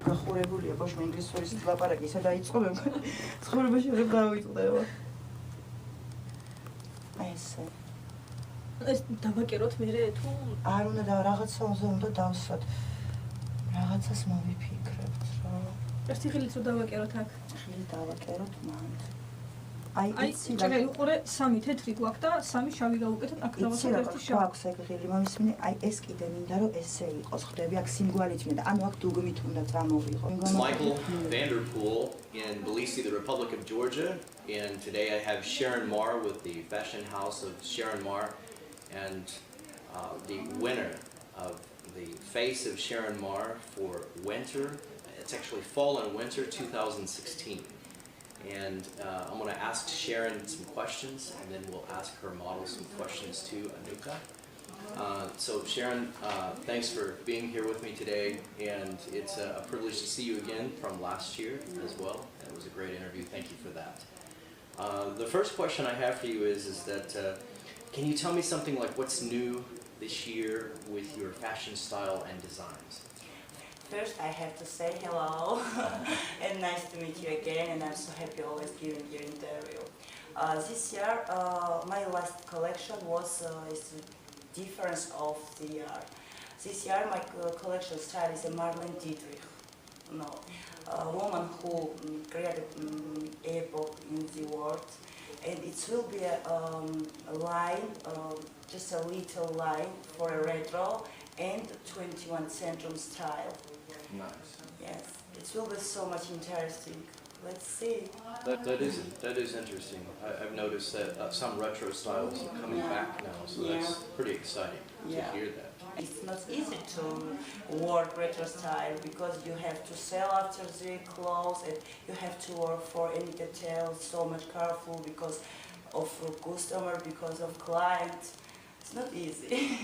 გახურებულია ბოშმა ინგლისურის ლაპარაკი ისე დაიწყო მე ცხოვრებაში ვერ დავიწყდება. აი ესე. ეს დავაკეროთ მერე თუ არ უნდა რაღაცაზე უნდა დავსვათ. რაღაცას მოვიფიქრებთ რა. ერთი ხილით რო დავაკეროთ აქ. ხილი დავაკეროთ მანდ. აი წეგელი უყურე სამი თეთრი გვაქვს და სამი შავი გავუკეთოთ აქ დავასვათ ერთი შავი. გვაქვს ეგ ხილი მომისმინე აი ეს კიდე მინდა რომ ესე იყოს ხდები აქ სიმგვარით მინდა ანუ აქ დუგმით უნდა წამოვიღო. It's Michael Vanderpool in Tbilisi, the Republic of Georgia, and today I have Sheron Mar with the fashion house of Sheron Mar, and the winner of the face of Sheron Mar for winter. It's actually fall and winter 2016. And I'm going to ask Sheron some questions, and then we'll ask her model some questions too, Anuka. So Sheron, thanks for being here with me today, and it's a privilege to see you again from last year as well. And it was a great interview. Thank you for that. The first question I have for you is that can you tell me something like what's new this year with your fashion style and designs? First, I have to say hello and nice to meet you again, and I'm so happy always giving you interview. This year, my last collection was difference of the year. This year, my collection style is a Marlene Dietrich, a woman who created epoch in the world, and it will be a line, just a little line for a retro and 21st century style. Nice. Yes, it will be so much interesting. Let's see. That is interesting. I've noticed that some retro styles are coming back now, so that's pretty exciting to hear that. It's not easy to work retro style because you have to sell after the clothes and you have to work for any detail so much careful because of customer, because of client. It's not easy.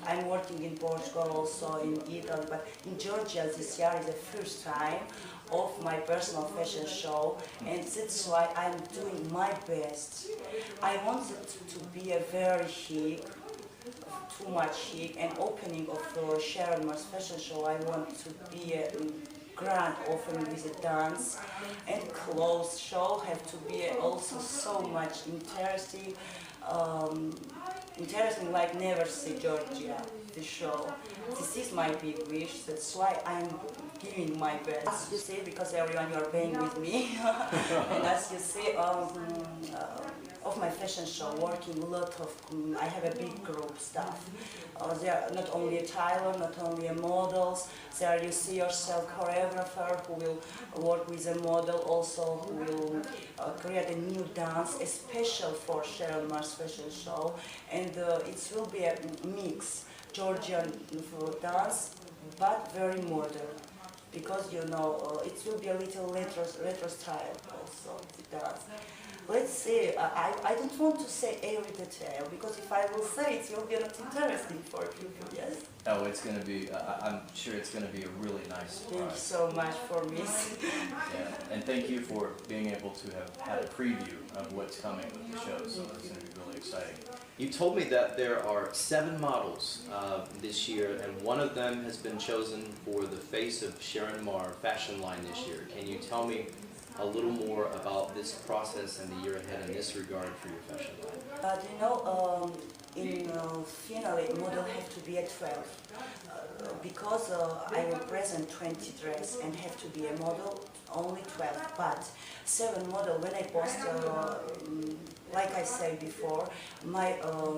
I'm working in Portugal, also in Italy, but in Georgia this year is the first time of my personal fashion show, and that's why I'm doing my best. I want it to be a very chic, too much chic, and opening of Sheron Mar's fashion show. I want to be a grand opening with a dance, and clothes show have to be also so much interesting. Interesting like never see Georgia, the show. This is my big wish, that's why I'm giving my best. As you see, because everyone you are paying with me, and as you see of my fashion show, working a lot of, I have a big group staff. They are not only a tailor, not only a models, there you see yourself choreographer who will work with a model, also who will create a new dance, special for Sheron Mar's fashion show, and it will be a mix, Georgian dance, but very modern, because you know it will be a little retro style also, the dance. Let's see, I don't want to say every detail, because if I will say it, will be not interesting for people, yes? Oh, it's going to be, I'm sure it's going to be a really nice surprise. Thank you so much for me. Yeah, and thank you for being able to have had a preview of what's coming with the show, so it's going to be really exciting. You told me that there are 7 models this year, and one of them has been chosen for the face of Sheron Mar fashion line this year. Can you tell me a little more about this process and the year ahead in this regard for your fashion line? But you know, in finally, model have to be at 12. Because I will present 20 dress and have to be a model, only 12. But 7 model, when I post, like I said before, my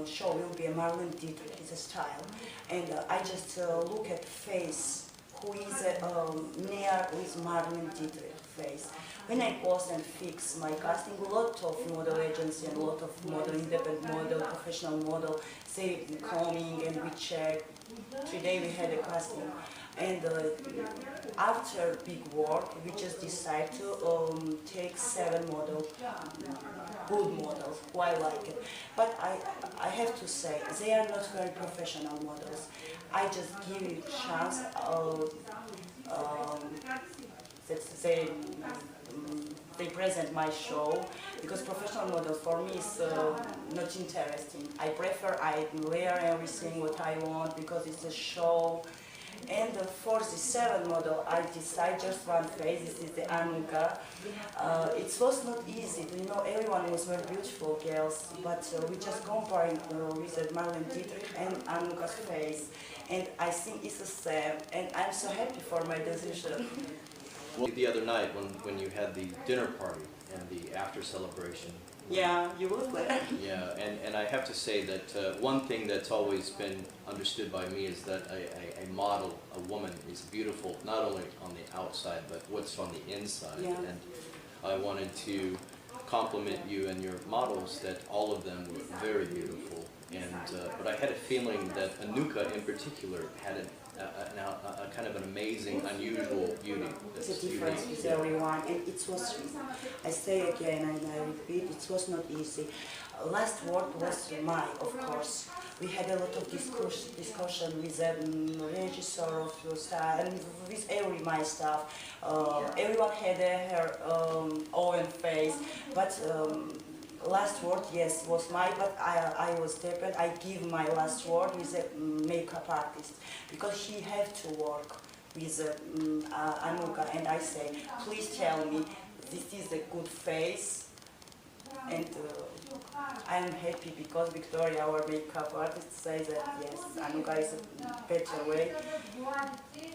show will be a Marlene Dietrich, it's a style. And I just look at face, who is near with Marlene Dietrich face. When I post and fix my casting, a lot of model agency and a lot of model, independent model, professional model, they coming and we check. Today we had a casting, and after big work, we just decide to take 7 models, good models, who I like it. But I have to say, they are not very professional models. I just give you a chance that they present my show, because professional model for me is not interesting. I prefer I wear everything what I want because it's a show, And for the 7 model, I decided just one face. This is the Anuka. It was not easy. You know, everyone was very beautiful girls, but we just comparing with Marlene Dietrich and Anuka's face. And I think it's the same. And I'm so happy for my decision. Well, the other night when you had the dinner party and the after celebration. Yeah, you were there. Yeah, and I have to say that one thing that's always been understood by me is that a model, a woman, is beautiful not only on the outside but what's on the inside. Yeah. And I wanted to compliment you and your models that all of them were very beautiful. And but I had a feeling that Anuka in particular had a kind of an amazing, unusual beauty. It's a difference with everyone, and it was, I say again and I repeat, it was not easy. Last word was mine, of course. We had a lot of discussion with the regisseur of your style and with my staff. Everyone had her own face, but last word, yes, was mine, but I was different. I give my last word with a makeup artist because she had to work with Anuka, and I say, please tell me this is a good face, and I'm happy because Victoria, our makeup artist, says that yes, Anuka is a better way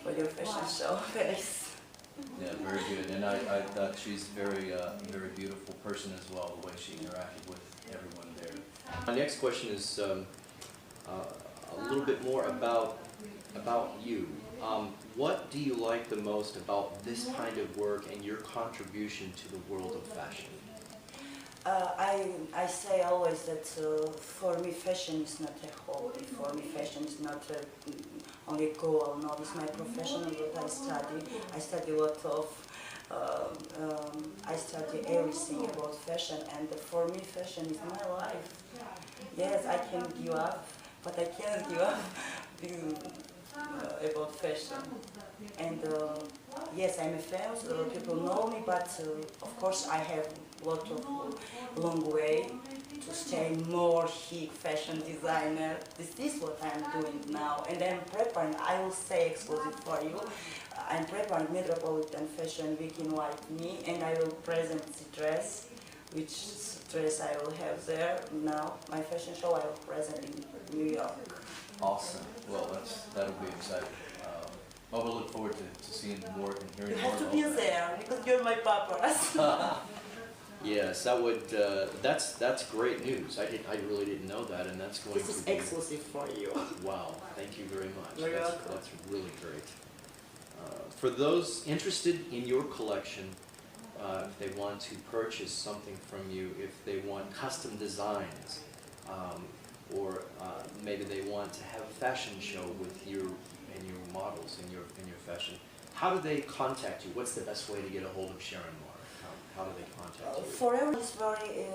for your fashion show face. Yeah, very good. And I thought she's very beautiful person as well, the way she interacted with everyone there. My next question is a little bit more about you. What do you like the most about this kind of work and your contribution to the world of fashion? I say always that for me fashion is not a hobby. For me fashion is not only a goal. No, it's my profession that I study. I study a lot of, I study everything about fashion, and for me fashion is my life. Yes, I can give up, but I can't give up about fashion. And yes, I'm a famous, people know me, but of course I have a lot of long way to stay more chic fashion designer. This is what I'm doing now, and I'm preparing, I will say exclusive for you, I'm preparing Metropolitan Fashion Week in Whitney, and I will present the dress, which dress I will have there now. My fashion show I will present in New York. Awesome. Well, that'll be exciting. Well, we'll look forward to seeing more and hearing You more. have to be there because you're my paparazzi. Yes, that would. That's great news. I really didn't know that, and that's going This is to be exclusive for you. Wow. Thank you very much. You're welcome. That's really great. For those interested in your collection, if they want to purchase something from you, if they want custom designs, or maybe they want to have a fashion show with you and your models in your fashion, how do they contact you? What's the best way to get a hold of Sheron Mar? How do they contact you? For everyone, it's very,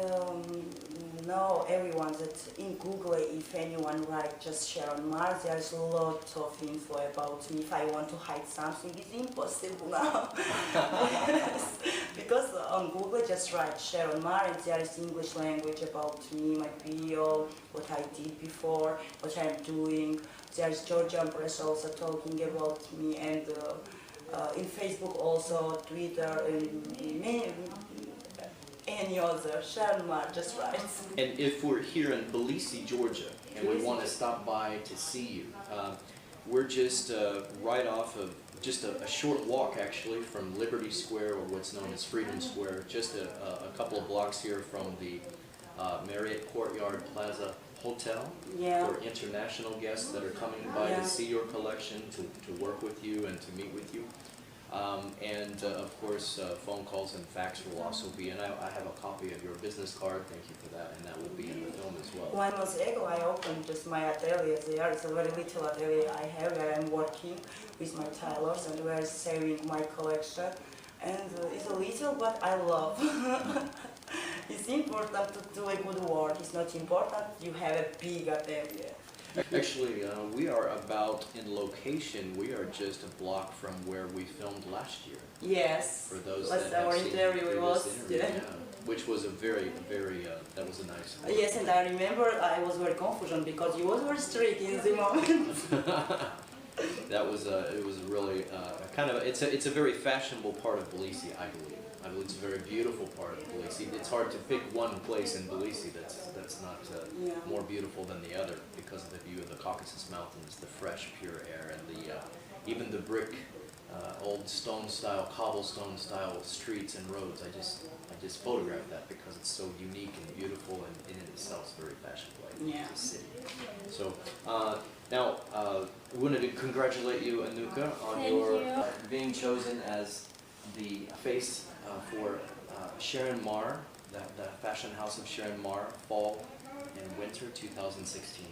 know everyone that in Google, if anyone writes just Sheron Mar, there's a lot of info about me. If I want to hide something, it's impossible now. Yes. Because on Google, just write Sheron Mar, and there is English language about me, my bio, what I did before, what I'm doing. There's Georgian press also talking about me, and in Facebook also, Twitter, and any other. Sheron Mar, just right. And if we're here in Tbilisi, Georgia, and we want to stop by to see you, we're just right off of just a short walk actually from Liberty Square, or what's known as Freedom Square, just a couple of blocks here from the Marriott Courtyard Plaza Hotel, Yeah. for international guests that are coming by to see your collection, to work with you and to meet with you. Of course, phone calls and fax will also be, and I have a copy of your business card, thank you for that, and that will be in the film as well. 1 month ago, I opened just my atelier there. It's a very little atelier I have where I'm working with my tailors and we're saving my collection. And it's a little, but I love. It's important to do a good work. It's not important you have a big atelier. Actually, we are about in location. We are just a block from where we filmed last year. Yes. For those Last that have our seen interview the was, previous interview, which was a very, that was a nice one. Yes, and I remember I was very confused because you was very strict in the moment. That was it was really kind of it's a very fashionable part of Tbilisi, I believe. I believe it's a very beautiful part of Tbilisi. It's hard to pick one place in Tbilisi that's not more beautiful than the other because of the view of the Caucasus Mountains, the fresh, pure air, and the even the brick, old stone-style, cobblestone-style streets and roads. I just photographed that because it's so unique and beautiful, and in itself is very fashionable. Yeah. It's a city. So now we wanted to congratulate you, Anuka, on your being chosen as the face for Sheron Mar, the fashion house of Sheron Mar, fall and winter 2016.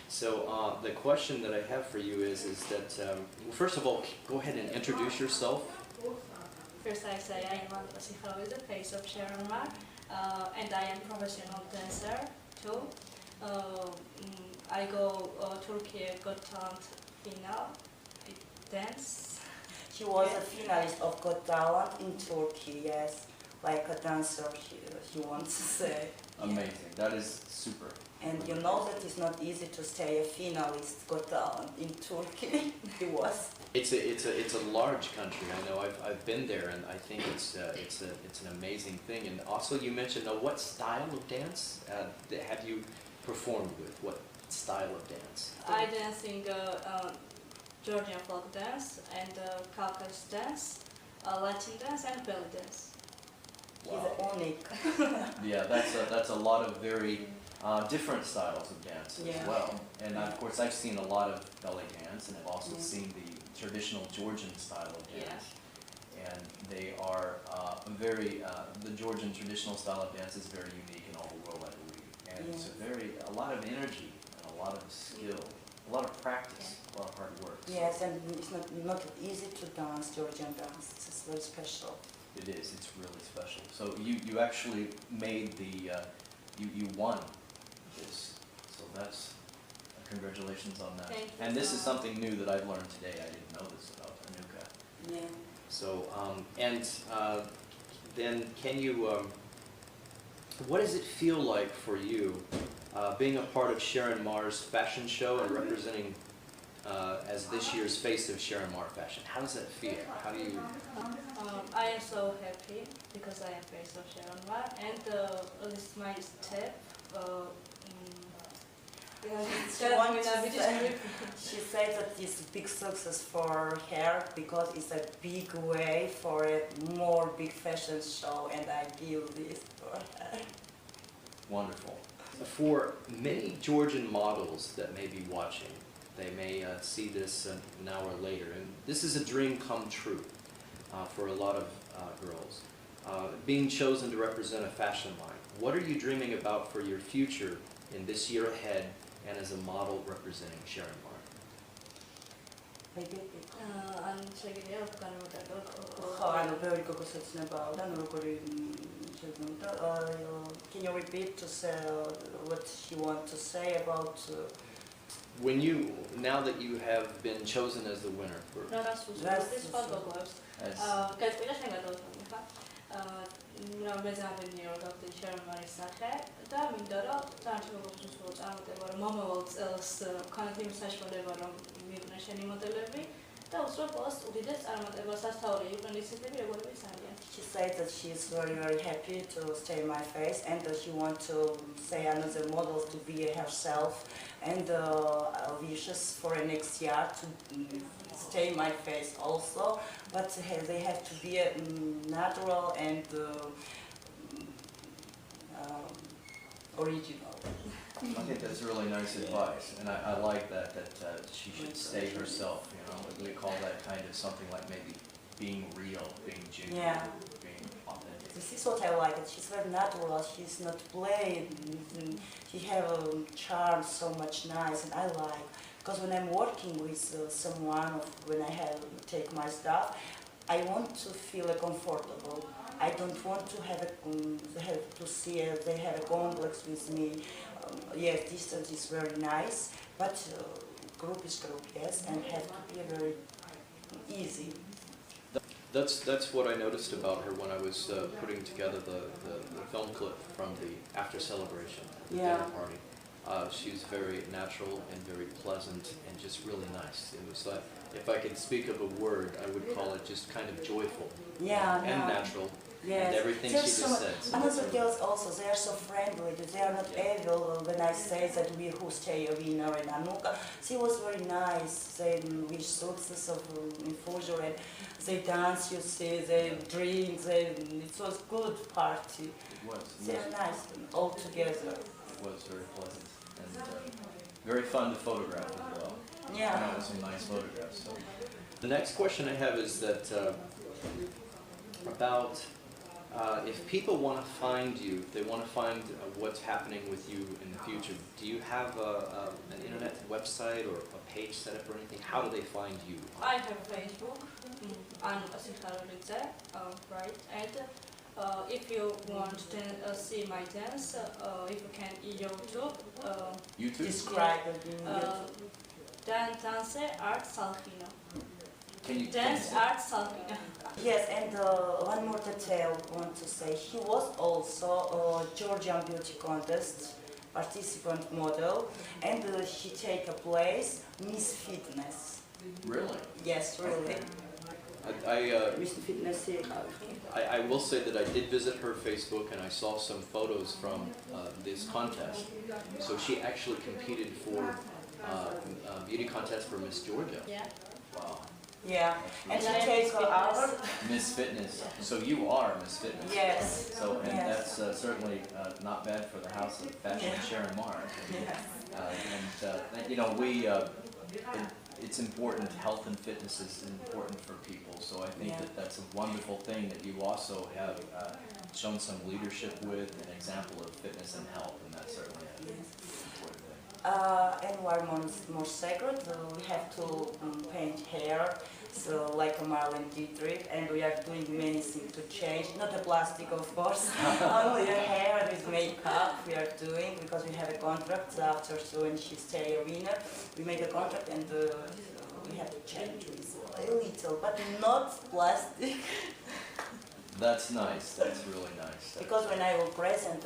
So the question that I have for you is that, well, first of all, go ahead and introduce yourself. First I say I am Anuka Sikharulidze, face of Sheron Mar, and I am professional dancer too. I go Turkey Got Talent final, dance. She was a finalist of Got Talent in Turkey, yes, like a dancer, he wants to say. Amazing, that is super. And you know that it's not easy to stay a finalist Got Talent in Turkey. It was. It's a large country. I know I've been there, and I think it's an amazing thing. And also, you mentioned what style of dance have you performed with? What style of dance? I dance in Georgian folk dance and Caucasus dance, Latin dance and belly dance. He's unique. Yeah, that's a lot of very different styles of dance as well. And of course, I've seen a lot of belly dance, and I've also seen the traditional Georgian style of dance. And they are the Georgian traditional style of dance is very unique in all the world, I believe. And it's a lot of energy and a lot of skill, a lot of practice, a lot of hard work. Yes, and it's not easy to dance Georgian dance. It's very special. It is. It's really special. So you actually made the you won this. So that's congratulations on that. Thank you And this so is much. something new that I've learned today. I didn't know this about Anuka. Yeah. So then can you? What does it feel like for you being a part of Sheron Mar's fashion show and representing as this year's face of Sheron Mar fashion? How does that feel? How do you? I am so happy because I am face of Sheron Mar, and this is my step. She said that it's a big success for her because it's a big way for a more big fashion show, and I give this for her. Wonderful. For many Georgian models that may be watching, they may see this an hour later, and this is a dream come true for a lot of girls. Being chosen to represent a fashion line, what are you dreaming about for your future in this year ahead and as a model representing Sheron Mar? Can you repeat to say what you want to say about? Now that you have been chosen as the winner for მეზაბენია რომ Sheron Mar-ის სახე და მინდა რომ თანამშრომლობის უსულო წარმატება რომ მომავალ წელს ქონათ იმ საშუალება რომ მივიღნე შენი მოდელები და უსულო ყოველს უდიდეს წარმატებას ასთავრი იყვნენ ისეთები როგორიც არიან. She said that she is very happy to stay my face, and she wants to say another models to be herself, and wishes for next year to stay my face also, but they have to be natural and original. I think that's really nice advice, and I like that she should stay herself. You know, we call that kind of something like maybe being real, being genuine, being authentic. This is what I like. She's very natural. She's not plain. She have a charm so much nice, and I like. Because when I'm working with someone, when I take my stuff, I want to feel comfortable. I don't want to have to see they have a complex with me. Yes, distance is very nice, but group is group, yes, and have to be very easy. That's what I noticed about her when I was putting together the film clip from the after celebration, the dinner party. She was very natural and very pleasant and just really nice. It was like, if I could speak of a word, I would call it just kind of joyful Yeah, and no. natural. Yes. And everything she There's just so much- said. So Another girls also, they are so friendly. They are not evil. When I say that we who stay a winner and Anuka, she was very nice. They wish success of in future and they dance. You see, they drink. It was good party. It was. They are nice all together. It was very pleasant and very fun to photograph as well. Yeah. And that was some nice photographs. So. the next question I have is that about if people want to find you, if they want to find what's happening with you in the future, do you have an internet website or a page set up or anything? How do they find you? I have Facebook, Anuka Sikarulidze, right? And if you want to see my dance, if you can YouTube, YouTube? Describe it in YouTube. dance art salhina. Can you Dance art salhina. Yes, and one more detail I want to say. He was also a Georgian beauty contest participant model, and he take a place Miss Fitness. Really? Yes, really. I, Miss Fitness. I will say that I did visit her Facebook and I saw some photos from this contest. So she actually competed for a beauty contest for Miss Georgia. Yeah. Wow. Yeah, and Yeah, she take Miss our. Miss Fitness. So you are Miss Fitness. Yes. So, and Yes. that's certainly not bad for the House of Fashion, Sheron Mar. Yes. You know, it's important, health and fitness is important for people, so I think Yeah. that that's a wonderful thing that you also have shown some leadership with, an example of fitness and health, and that's certainly an important thing. And one more secret, we have to paint hair, so like a Marlon Dietrich, and we are doing many things to change, not a plastic of course, only the hair with makeup we are doing, because we have a contract after, so when she stay a winner, we make a contract and we have to change with a little, but not plastic. That's nice, that's really nice. Because when I will present,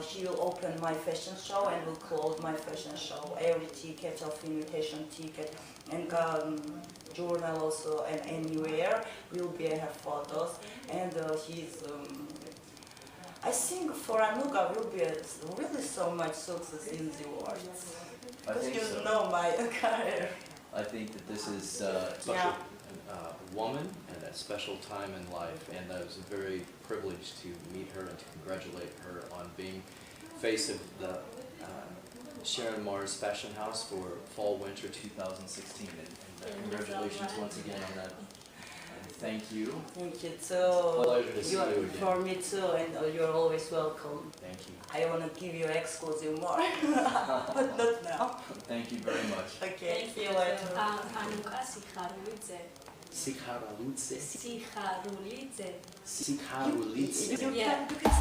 she will open my fashion show and will close my fashion show. Every ticket of invitation ticket and journal also and anywhere will be her photos. And she's, I think for Anuka will be really so much success in the world. I Because think you so. know my career. I think that this is Special Yeah. woman and a special time in life, and I was very privileged to meet her and to congratulate her on being face of the Sheron Mar's fashion house for fall/winter 2016, and congratulations once again on that. Thank you. Thank you too. Pleasure to see You are- you again. For me too, and you're always welcome. Thank you. I want to give you exclusive more, but not now. Thank you very much. Okay, Thank see you. you later. Anuka Sikharulidze. Sikharulidze. Sikharulidze. Sikharulidze. You Yeah. can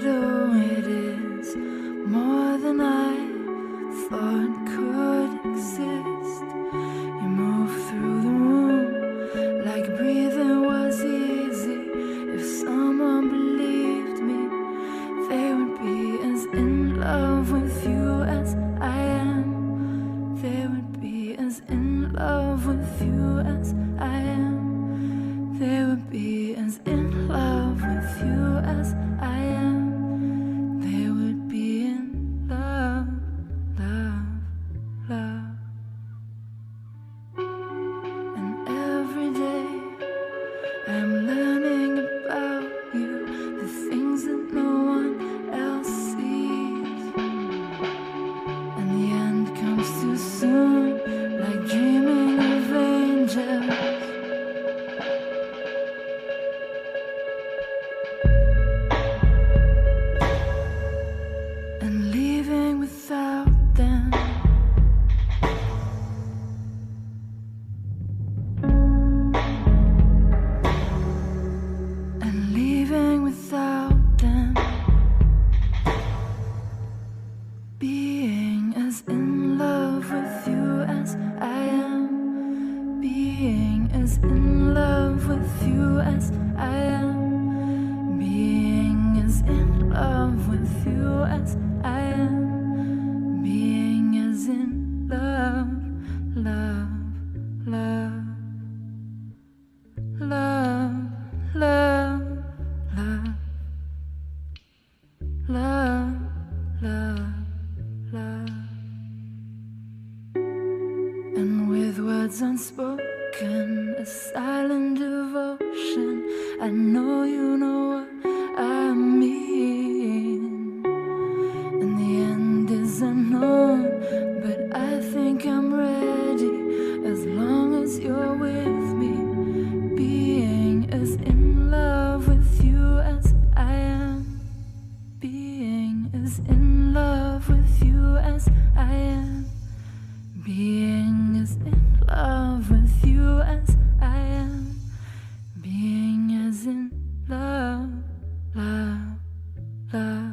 though it is more than I thought could exist. You move through the room like breathing was easy. If someone believed me, they would be as in love with you as I am. They would be as in love with you as I am. They would be as in love with you as I am. They would be in love, love, love. And every day I'm learning about you, the things that no one else sees. And the end comes too soon, like dreaming of angels. And leaving without them. And leaving without them. Being as in love with you as I am. Being as in love with you as I am. Being as in love with you as I am. Being as in love, love, love, love, love, love, love, love, love. And with words unspoken, a silent devotion, I know you know what I mean. And the end is unknown, but I think I'm ready as long as you're with me. Being as in love with you as I am. Being as in love with you as I am. Being as in love with you as I am. Being as in love, love, love.